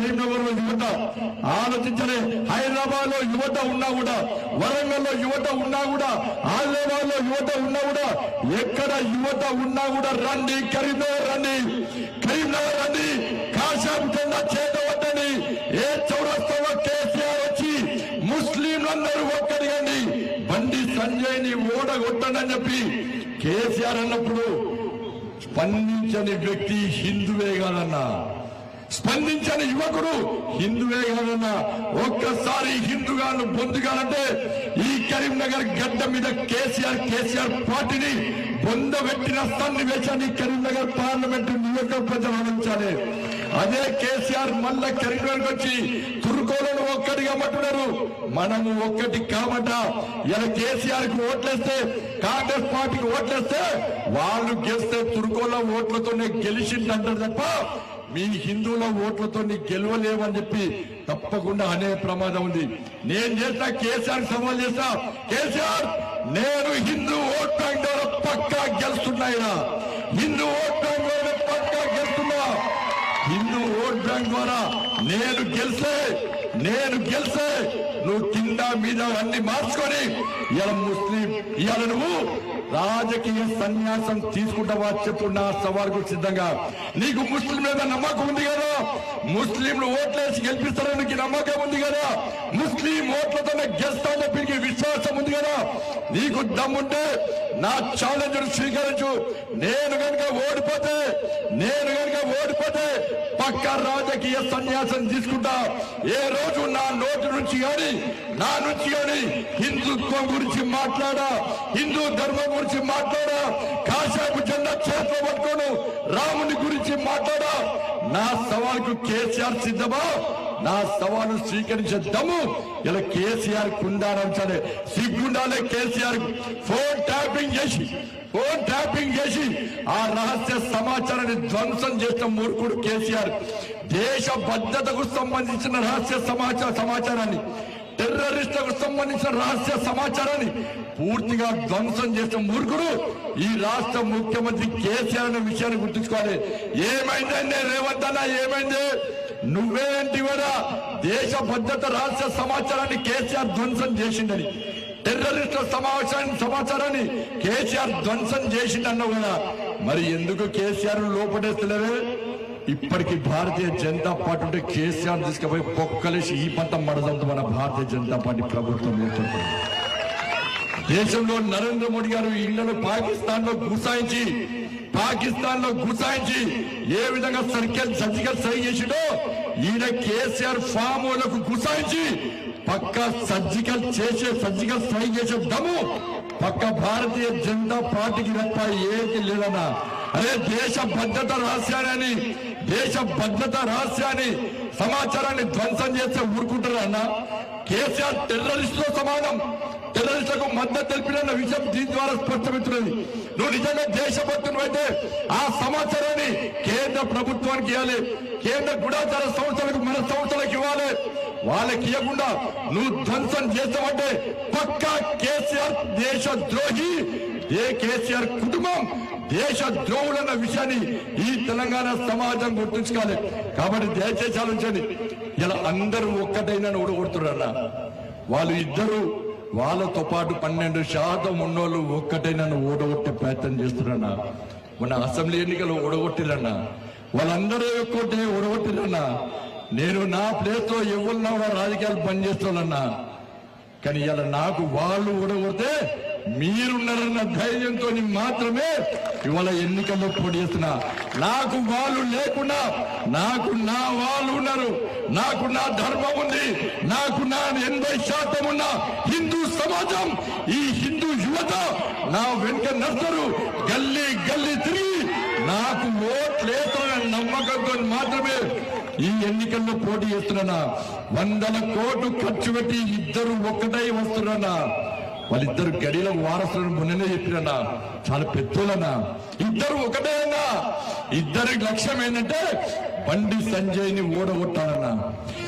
కరీంనగర్ లో యువత ఆలోచించలే, హైదరాబాద్ లో యువత ఉన్నా కూడా, వరంగల్ లో యువత ఉన్నా కూడా, ఆదిలాబాద్ లో యువత ఉన్నా కూడా, ఎక్కడ యువత ఉన్నా కూడా రండి, కరీంనగర్ రండి, కరీంనగర్ రండి, కాషాయం జెండా చేతవద్దని ఏ చౌరస్తాలో కేసీఆర్ వచ్చి ముస్లింలందరూ ఒక్కడిగండి, బండి సంజయ్ ని ఓడగొట్టండి చెప్పి కేసీఆర్ అన్నప్పుడు స్పందించని వ్యక్తి హిందువే కాదన్నా, స్పందించని యువకుడు హిందువే కాదన్నా. ఒక్కసారి హిందుగాను బొందుగానంటే ఈ కరీంనగర్ గడ్డ మీద కేసీఆర్ పార్టీని బొందబెట్టిన సన్నివేశాన్ని కరీంనగర్ పార్లమెంటు నియోజక ప్రజలు ఆలోచించాలి. అదే కేసీఆర్ మళ్ళా కరీంనగర్కి వచ్చి తుర్కోలను ఒక్కటిగా పట్టున్నారు. మనము ఒక్కటి కాబట్ట ఇలా కేసీఆర్ కి ఓట్లేస్తే, కాంగ్రెస్ పార్టీకి ఓట్లేస్తే వాళ్ళు గెలిస్తే తుర్కోల ఓట్లతోనే గెలిచిందంటారు తప్ప మీ హిందువుల ఓట్లతో గెలవలేవని చెప్పి తప్పకుండా అనే ప్రమాదం ఉంది. నేను చేస్తా, కేసీఆర్ సవాల్ చేస్తా, కేసీఆర్ నేను హిందూ ఓట్ బ్యాంక్ ద్వారా పక్కా గెలుస్తున్నాయినా, హిందూ ఓట్ బ్యాంక్ ద్వారా పక్కా గెలుస్తున్నా, హిందూ ఓట్ బ్యాంక్ ద్వారా నేను గెలిస్తే నువ్వు కింద మీద అన్ని మార్చుకొని ఇలా ముస్లిం ఇవాళ నువ్వు రాజకీయ సన్యాసం తీసుకుంటావా చెప్పు, నా సవాల్కు సిద్ధంగా. నీకు ముస్లిం మీద నమ్మకం ఉంది కదా, ముస్లింలు ఓట్లేసి గెలిపిస్తారని నీకు నమ్మకం ఉంది కదా, ముస్లిం ఓట్లతోనే గెలుస్తానని చెప్పి నీకు విశ్వాసం ఉంది కదా, నీకు దమ్ముంటే నా ఛాలెంజ్ స్వీకరించు. నేను కనుక ఓడిపోతే పక్కా రాజకీయ సన్యాసం తీసుకుంటా. ఏ రోజు నా నోటి నుంచి కానీ హిందుత్వం గురించి మాట్లాడా, హిందూ ధర్మం గురించి మాట్లాడా, కాషాయపు జెండా చేతిలో పట్టుకోను రాముని గురించి మాట్లాడా, నా సవాల్కు కేసీఆర్ సిద్ధమా? నా సవాలు స్వీకరించే దమ్ము ఇలా కేసీఆర్ కుండాలంచాలి, సిగ్గుండాలే కేసీఆర్. ఫోన్ ట్యాపింగ్ చేసి ఆ రహస్య సమాచారాన్ని ధ్వంసం చేసిన మూర్ఖుడు కేసీఆర్. దేశ భద్రతకు సంబంధించిన రహస్య సమాచారాన్ని, టెర్రరిస్టులకు సంబంధించిన రహస్య సమాచారాన్ని పూర్తిగా ధ్వంసం చేసిన మూర్ఖుడు ఈ రాష్ట్ర ముఖ్యమంత్రి కేసీఆర్ అనే విషయాన్ని గుర్తుంచుకోవాలి. ఏమైందండి రేవంత్ అన్న, ఏమైంది? నువ్వేంటి కూడా దేశ భద్రత రహస్య సమాచారాన్ని కేసీఆర్ ధ్వంసం చేసిందని, టెర్రరిస్టుల సమాచారాన్ని కేసీఆర్ ధ్వంసం చేసిందన్నావు కదా, మరి ఎందుకు కేసీఆర్ లోపడేస్తలేరు? ఇప్పటికీ భారతీయ జనతా పార్టీ ఉంటే కేసీఆర్ తీసుకుపోయి పొక్కలేసి ఈ పంట మడదంతో మన భారతీయ జనతా పార్టీ ప్రభుత్వం ఏర్పడుతుంది. దేశంలో నరేంద్ర మోడీ గారు ఇళ్లను పాకిస్తాన్ లో గుసాయించి ఏ విధంగా సర్జికల్ స్ట్రైక్ చేసిండో ఈయన కేసీఆర్ ఫామ్ లకు గుసాయించి పక్క సర్జికల్ స్ట్రైక్ చేసే దమ్ము పక్క భారతీయ జనతా పార్టీకి తప్ప ఏది లేదన్నా. అదే దేశ భద్రత రహస్యాన్ని సమాచారాన్ని ధ్వంసం చేస్తే ఊరుకుంటారు అన్న. కేసీఆర్ టెర్రరిస్టుతో సమానం, టెర్రరిస్టులకు మద్దతు తెలిపిన విషయం దీని ద్వారా స్పష్టమవుతున్నది. నువ్వు నిజంగా దేశభక్తులు అయితే ఆ సమాచారాన్ని కేంద్ర ప్రభుత్వానికి ఇవ్వాలి, కేంద్ర గూఢచార సంస్థలకు మన సంస్థలకు ఇవ్వాలి. వాళ్ళకి ఇవ్వకుండా నువ్వు ధ్వంసం చేస్తావంటే పక్కా కేసీఆర్ దేశద్రోహి, కేసీఆర్ కుటుంబం దేశ ద్రోహులన్న విషయాన్ని ఈ తెలంగాణ సమాజం గుర్తుంచుకోవాలి. కాబట్టి దయచేసి ఆలోచించండి. ఇలా అందరూ ఒక్కటైనా ఓడగొడుతున్నారన్న, వాళ్ళు ఇద్దరు వాళ్ళతో పాటు 12% ఉన్నోళ్ళు ఒక్కటైనా ఓడగొట్టే ప్రయత్నం చేస్తున్నారన్న. మన అసెంబ్లీ ఎన్నికలు ఓడగొట్టిరన్నా, వాళ్ళందరూ ఒక్కటే ఓడగొట్టిరన్నా. నేను నా ప్లేస్ లో ఎవరున్నా రాజకీయాలు పనిచేస్తానన్నా, కానీ ఇలా నాకు వాళ్ళు ఓడగొడితే మీరున్నారన్న ధైర్యంతో మాత్రమే ఇవాళ ఎన్నికల్లో పోటీ చేస్తున్నా. నాకు వాళ్ళు లేకుండా నాకు నా వాళ్ళు ఉన్నారు, నాకు నా ధర్మం ఉంది, నాకు నా 80% ఉన్న హిందూ సమాజం, ఈ హిందూ యువత నా వెంట నడుస్తారు. గల్లీ తిరిగి నాకు ఓట్లేస్తున్న నమ్మకంతో మాత్రమే ఈ ఎన్నికల్లో పోటీ చేస్తున్నా. 100 కోట్లు ఖర్చు పెట్టి ఇద్దరు ఒక్కటై వస్తున్నా. వాళ్ళిద్దరు గడిలో వారసులను మొన్ననే చెప్పిరన్నా, చాలా పెద్దోళ్ళన్నా, ఇద్దరు ఒకటే అన్నా. ఇద్దరి లక్ష్యం ఏంటంటే బండి సంజయ్ ని ఓడగొట్టాలన్నా.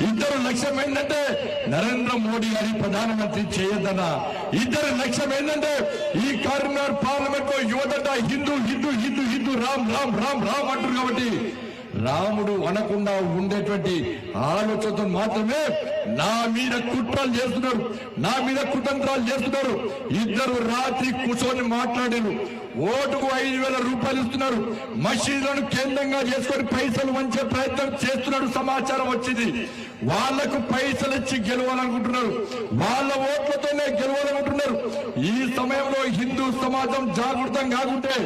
ఇద్దరు లక్ష్యం ఏంటంటే నరేంద్ర మోడీ గారి ప్రధానమంత్రి చేయొద్దన్నా. ఇద్దరి లక్ష్యం ఏంటంటే ఈ కరీంనగర్ పార్లమెంట్ లో యువత హిందూ రామ్ రామ్ రామ్ రామ్ అంటారు. కాబట్టి రాముడు అనకుండా ఉండేటువంటి ఆలోచనతో మాత్రమే నా మీద కుట్రలు చేస్తున్నారు, నా మీద కుతంత్రాలు చేస్తున్నారు. ఇద్దరు రాత్రి కూర్చొని మాట్లాడారు. ఓటుకు 5,000 రూపాయలు ఇస్తున్నారు. మసీదులను కేంద్రంగా చేసుకొని పైసలు వంచే ప్రయత్నం చేస్తున్నాడు. సమాచారం వచ్చింది. వాళ్లకు పైసలు ఇచ్చి గెలవాలనుకుంటున్నారు, వాళ్ళ ఓట్లతోనే గెలవాలనుకుంటున్నారు. ఈ సమయంలో హిందూ సమాజం జాగృతం కాకుంటే,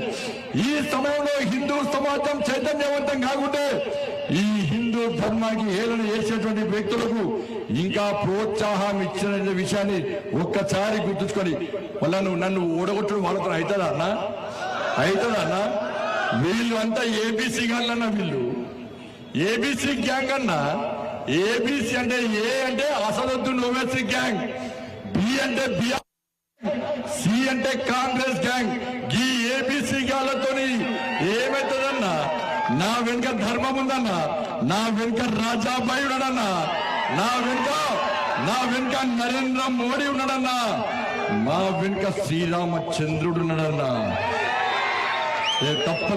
ఈ సమయంలో హిందూ సమాజం చైతన్యవంతం కాకుంటే ఈ హిందూ ధర్మానికి హేళన చేసేటువంటి వ్యక్తులకు ఇంకా ప్రోత్సాహం ఇచ్చిన విషయాన్ని ఒక్కసారి గుర్తుంచుకొని వాళ్ళను నన్ను ఓడగొట్టడం వాళ్ళతో అవుతుందా అన్న? అవుతుందా అన్న? వీళ్ళు అంతా ఏబీసీ గాళ్ళన్న, వీళ్ళు ఏబీసీ గ్యాంగ్ అన్న. ఏబీసీ అంటే ఏ అంటే అసదుద్దీన్ ఓవైసీ గ్యాంగ్, బి అంటే బిఆర్, సి అంటే కాంగ్రెస్ గ్యాంగ్. ఈ ఏబీసీ గాళ్ళతోని ఏమైతుందన్నా? నా వెనుక ధర్మం ఉందన్నా, నా వెనుక రాజాబాయి ఉన్నాడన్నా, నా వెనుక నరేంద్ర మోడీ ఉన్నాడన్నా, మా వెనుక శ్రీరామచంద్రుడు ఉన్నాడన్నా. తప్ప